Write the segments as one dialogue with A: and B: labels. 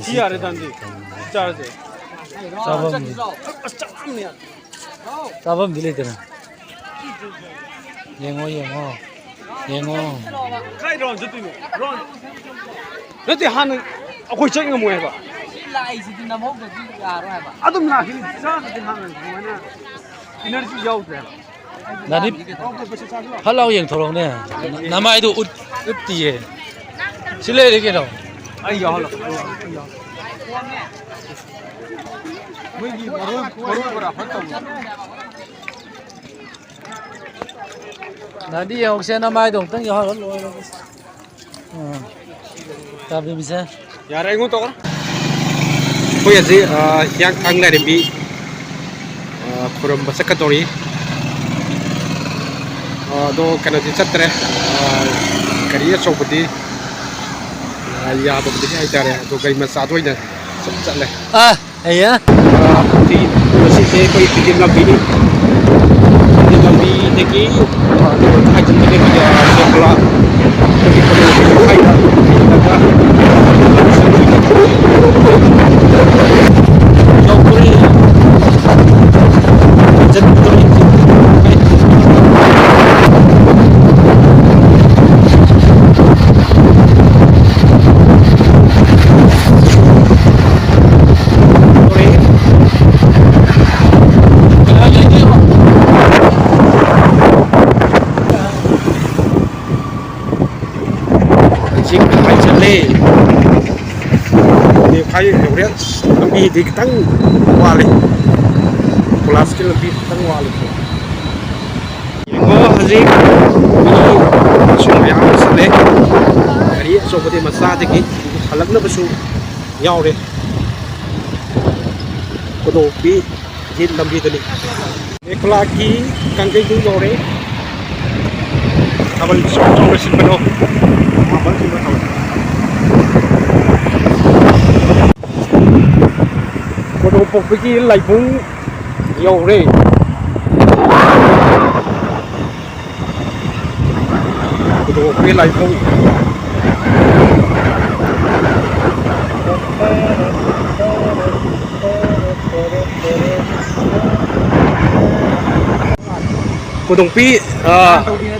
A: Chia rồi tandi, char rồi.
B: Sabam dile tena. Yengo.
A: Khai ron chứ tụi ron. Nó thì han, tôi chơi ngang mồi vậy.
C: Lại gì thì nằm hốc được chứ rồi hả bạn?
A: Adam là cái sao thì han này, mà energy giàu thế.
B: Nadi halau yang thorong ne. Nama itu utti ye. Sile de ke no.
A: Ai giàu lắm. Mấy gì baru berapa tahun?
B: Nadi yang oksen nama itu tang yo halal lo. Tapi bisa.
A: Ya rai ngut kan? Kau ya sih yang kang lari bi kurang bahasa katori. Do karena di catre kariya sobudi ya sobudi ay tare do kay masado ina sabsa le
B: Iya.
A: di masih saya kau ikut nabi ni nabi lagi haji lagi pada sekolah tapi kalau hai jauh puri jadi betul itu kayu kemudian lebih diketang wali kelas lebih diketang wali yang haji semua yang selesai dari seperti masa tadi halaknya besu jauh deh kodopi jin lebih tadi ekolagi kangkeng itu jauh deh abang soal mesin penuh abang cuma tahu đồ phục với cái lạnh cũng nhiều đấy đồ cái lạnh cũng cô đồng pi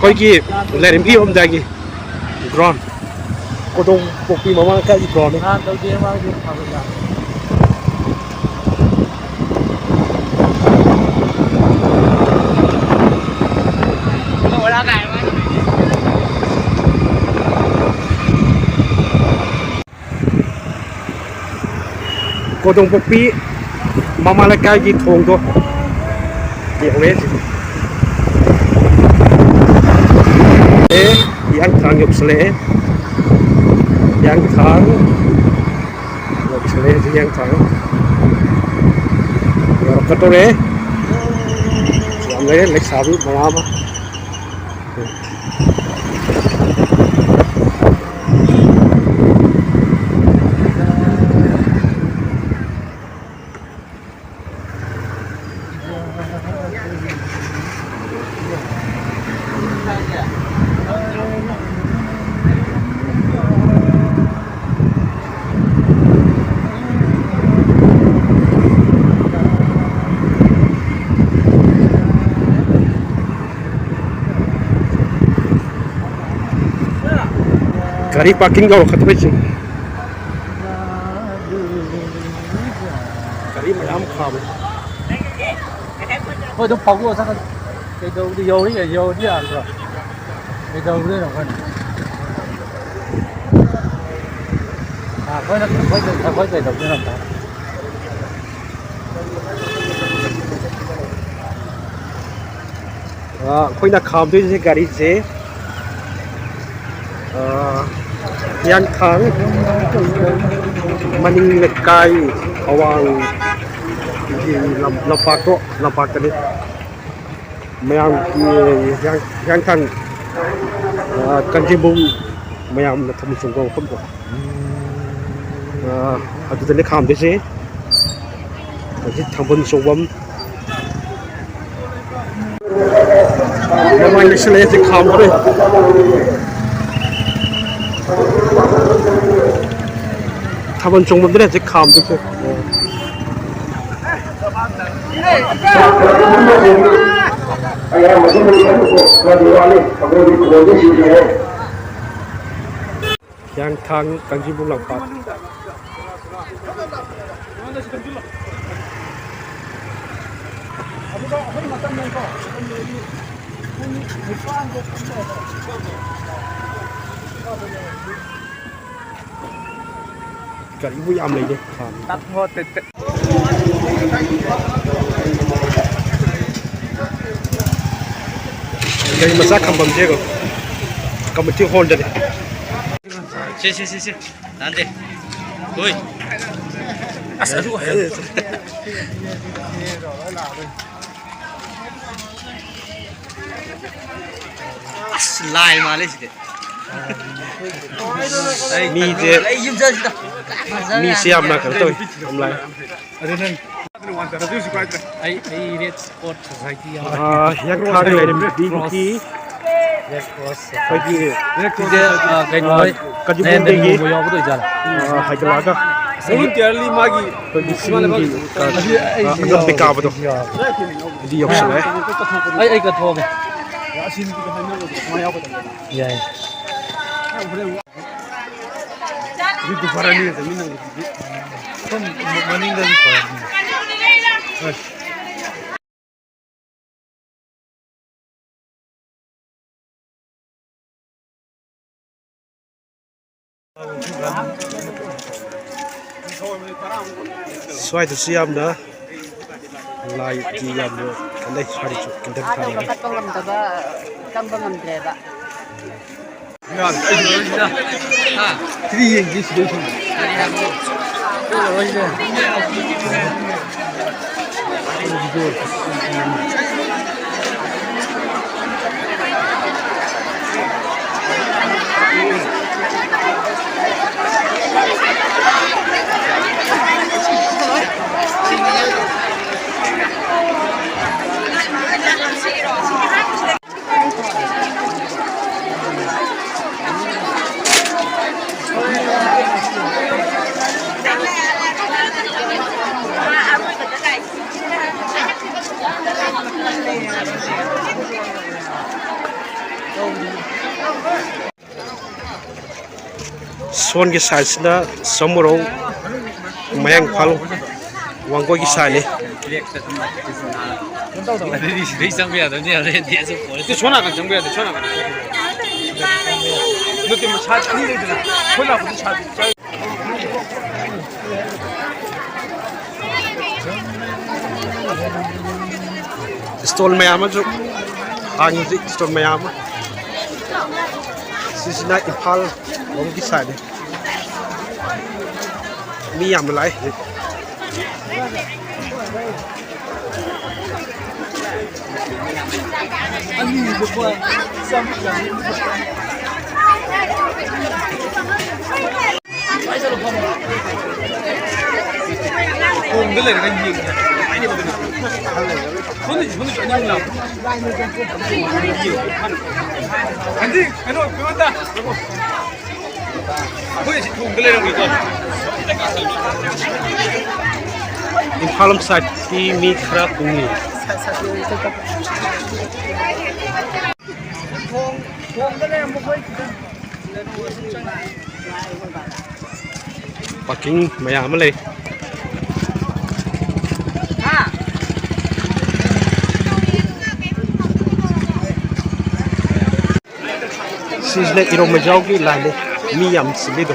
A: coi kì lại đến pi hôm nay kì gron cô đồng phục pi mà mang cái gì gron đấy cô đồng phục pi mà mang cái gì thùng thôi nhiều đấy yang thang nhập sle yang thang nhập sle thì yang thang rồi cái tôi đấy làm đấy lấy sao biết mà làm Gari parking kau kat macam, gari macam kau.
B: Thôi tôi phóng rồi sao cái đầu đi dầu đi dầu đi ăn rồi cái đầu đi rồi phải nó phải cái đầu đi làm
A: sao khôi na khám tôi sẽ gari sẽ yang thang maning lekai awang di lampak tadi mayam yang thang kanjibung mayam na thum sungko khum ko adu tani kham de se ji thambun sowam namai lesle ji kham ore 타번 종목들에 제 감도 그 양탕 강진북 랑밥 cả những vui âm này đi
C: tắt thôi
A: đây mà sát không bằng thế rồi cầm một chiếc hôn đây
B: 시. 안돼. 어이. 아싸 좋아. 슬라임 말레시데.
A: mi thế mi xem là cái tôi làm lại
B: 아이 레드 스포츠 소사이티.
A: yak thang này đi đi phải đi
B: 이제 cái nói
A: cái gì
B: nên
A: cũng đi
B: đừng ngồi vào cái 있잖아.
A: hay cái lá đó phải đi xin đi nó bị cao vào đó đi học sinh đấy
B: 아이 그 더게. 예.
A: 이거 바람이 재밌는 거
B: 그럼 머닝 가지 거야.
A: xoay từ xem nữa lại đi làm được cái này xoay chụp cái đất thang này Son cái size đó sống một ông mấy anh phá luôn quăng qua cái size này
B: 내 장비야 너네 뒤에서 보내.
C: 전화가 정부야 돼 전화가 너 때문에 차 찾는 전화부터 차
A: stall mày ama chứ anh gì stall mày ama xin lại impal ông cái size này mi làm lại
C: 공들레 내가 이게 많이 보거든 손이 전혀 몰라 안돼 해도 그만다 거기 공들레라고 이거
A: impal ông size thì mi khá cũng nhiều Parking mày ama lên Sisne irong majau ki lale mi yam silido